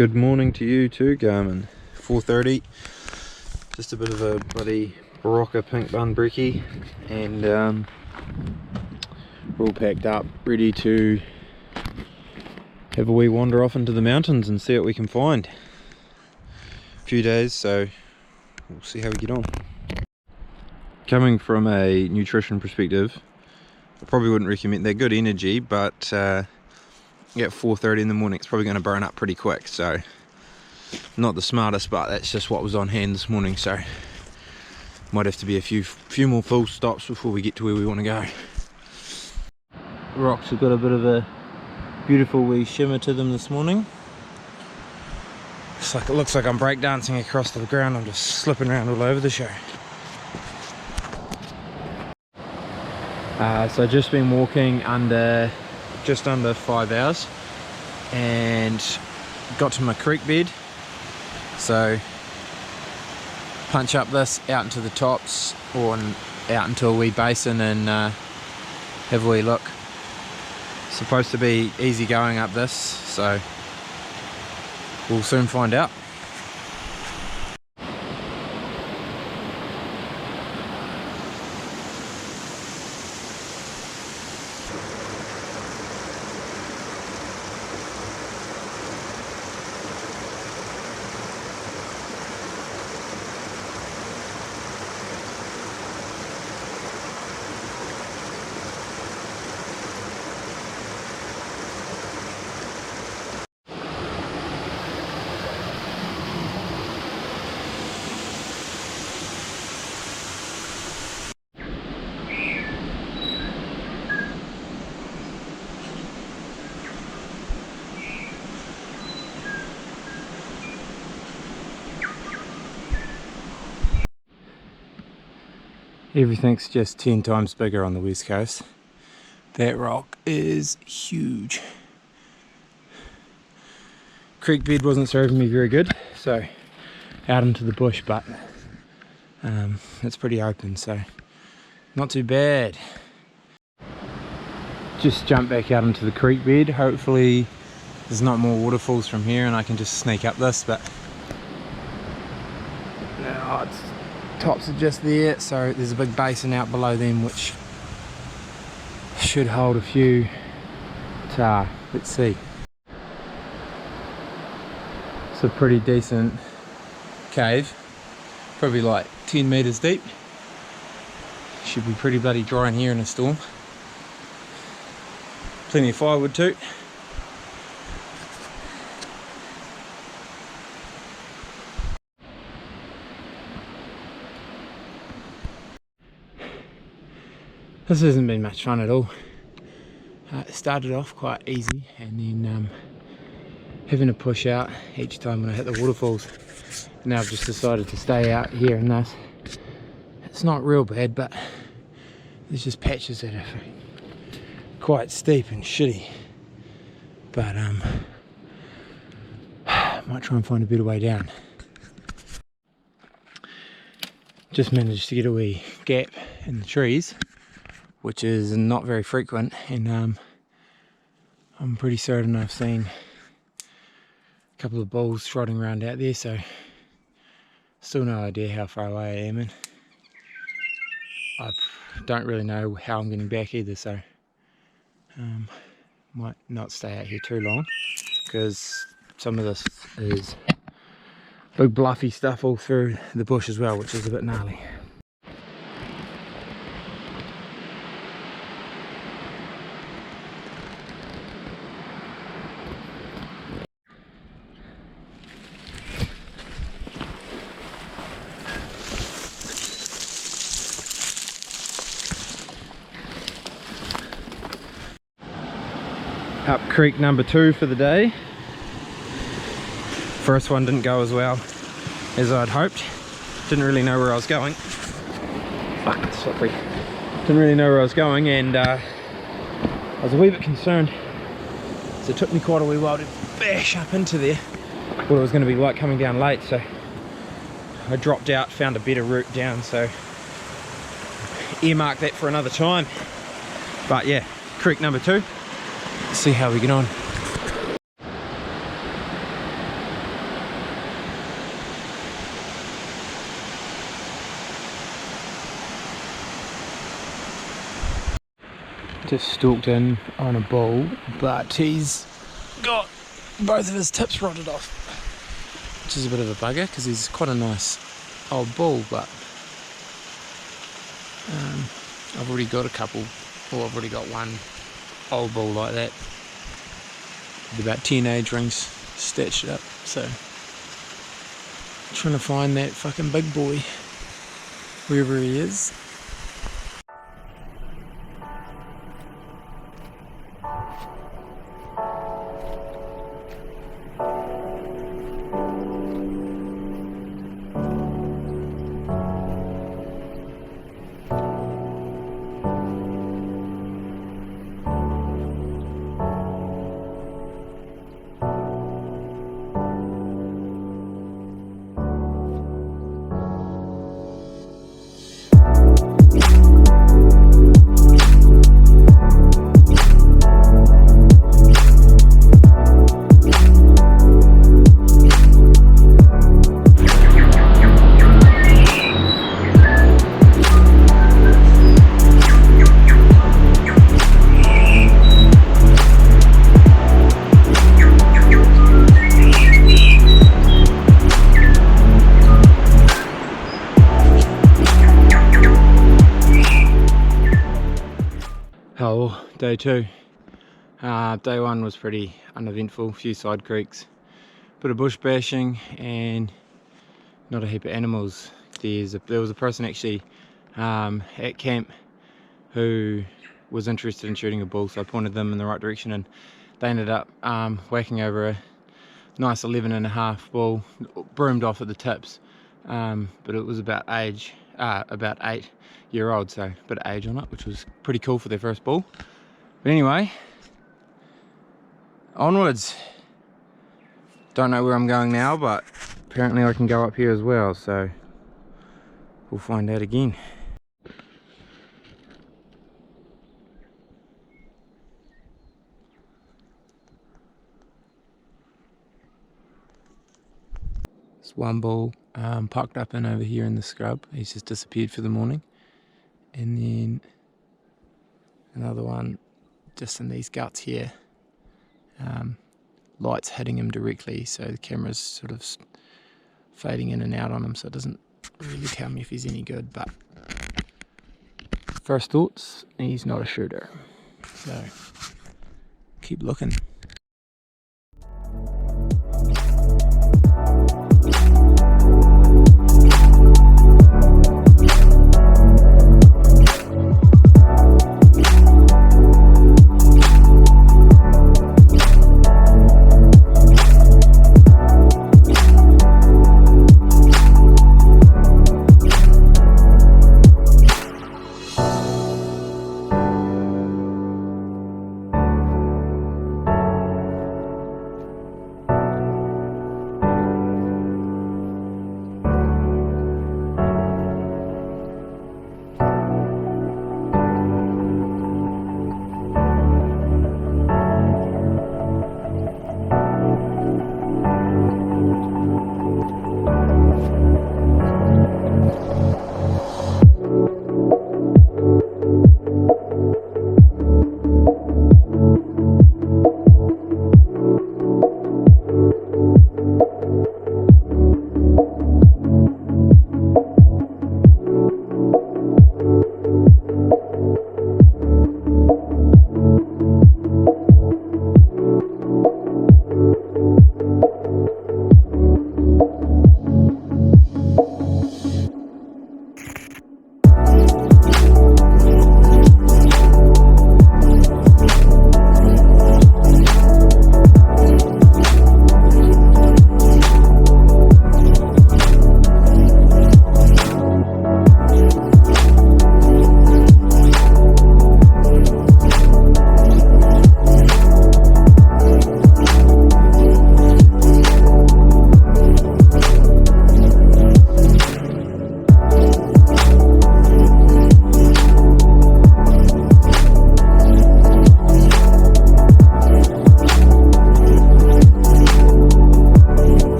Good morning to you too, Garmin. 4:30. Just a bit of a bloody Barocca pink bun brekkie, and we're all packed up, ready to have a wee wander off into the mountains and see what we can find. A few days, so we'll see how we get on. Coming from a nutrition perspective, I probably wouldn't recommend. They're good energy, but at 4:30 in the morning it's probably going to burn up pretty quick, so not the smartest, but that's just what was on hand this morning, so might have to be a few more full stops before we get to where we want to go. The rocks have got a bit of a beautiful wee shimmer to them this morning. It looks like I'm breakdancing across the ground. I'm just slipping around all over the show. So I've just been walking just under 5 hours and got to my creek bed, so punch up this out into the tops or out into a wee basin and have a wee look. Supposed to be easy going up this, so we'll soon find out. Everything's just 10 times bigger on the west coast. That rock is huge. Creek bed wasn't serving me very good, so out into the bush, but it's pretty open, so not too bad. Just jump back out into the creek bed. Hopefully there's not more waterfalls from here and I can just sneak up this, but no, tops are just there, so there's a big basin out below them which should hold a few tahr. Let's see. It's a pretty decent cave, probably like 10 meters deep. Should be pretty bloody dry in here in a storm. Plenty of firewood too. This hasn't been much fun at all. It started off quite easy, and then having to push out each time when I hit the waterfalls. Now I've just decided to stay out here in this. It's not real bad, but there's just patches that are quite steep and shitty. But might try and find a better way down. Just managed to get a wee gap in the trees, which is not very frequent, and I'm pretty certain I've seen a couple of bulls trotting around out there, so still no idea how far away I am, and I don't really know how I'm getting back either, so might not stay out here too long, because some of this is big bluffy stuff all through the bush as well, which is a bit gnarly. Up creek number 2 for the day. First one didn't go as well as I'd hoped. Didn't really know where I was going. Fuck, it's slippery. Didn't really know where I was going, and I was a wee bit concerned. So it took me quite a wee while to bash up into there. What it was going to be like coming down late, so I dropped out, found a better route down, so earmark that for another time. But yeah, creek number 2. See how we get on. Just stalked in on a bull, but he's got both of his tips rotted off, which is a bit of a bugger because he's quite a nice old bull, but I've already got a couple, or I've already got one old bull like that with about 10 age rings stitched up, so trying to find that fucking big boy wherever he is. Oh, day two. Day one was pretty uneventful, a few side creeks, bit of bush bashing and not a heap of animals. There was a person actually at camp who was interested in shooting a bull, so I pointed them in the right direction and they ended up whacking over a nice 11.5 bull, broomed off at the tips, but it was about 8-year-old, so a bit of age on it, which was pretty cool for their first bull. But anyway, onwards. Don't know where I'm going now, but apparently I can go up here as well, so we'll find out again. There's one bull parked up in over here in the scrub. He's just disappeared for the morning. And then another one just in these guts here. Lights hitting him directly, so the camera's sort of fading in and out on him, so it doesn't really tell me if he's any good, but first thoughts, he's not a shooter. So keep looking.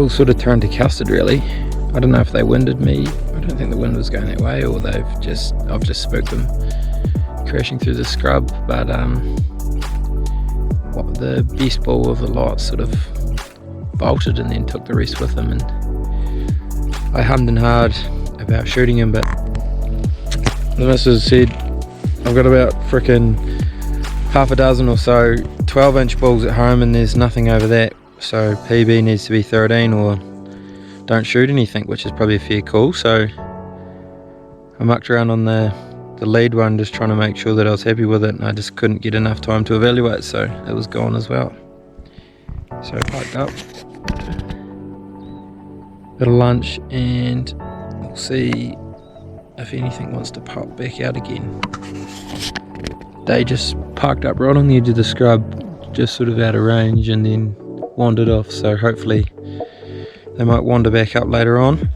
all sort of turned to custard really. I don't know if they winded me. I don't think the wind was going that way, or I've just spooked them crashing through the scrub. But the best bull of the lot sort of bolted and then took the rest with him, and I hummed and hawed about shooting him, but the missus said I've got about frickin' half a dozen or so 12-inch bulls at home and there's nothing over that, so PB needs to be 13 or don't shoot anything, which is probably a fair call. So I mucked around on the lead one, just trying to make sure that I was happy with it, and I just couldn't get enough time to evaluate, so it was gone as well. So I piped up, bit of lunch, and we'll see if anything wants to pop back out again. They just parked up right on the edge of the scrub, just sort of out of range, and then wandered off, so hopefully they might wander back up later on.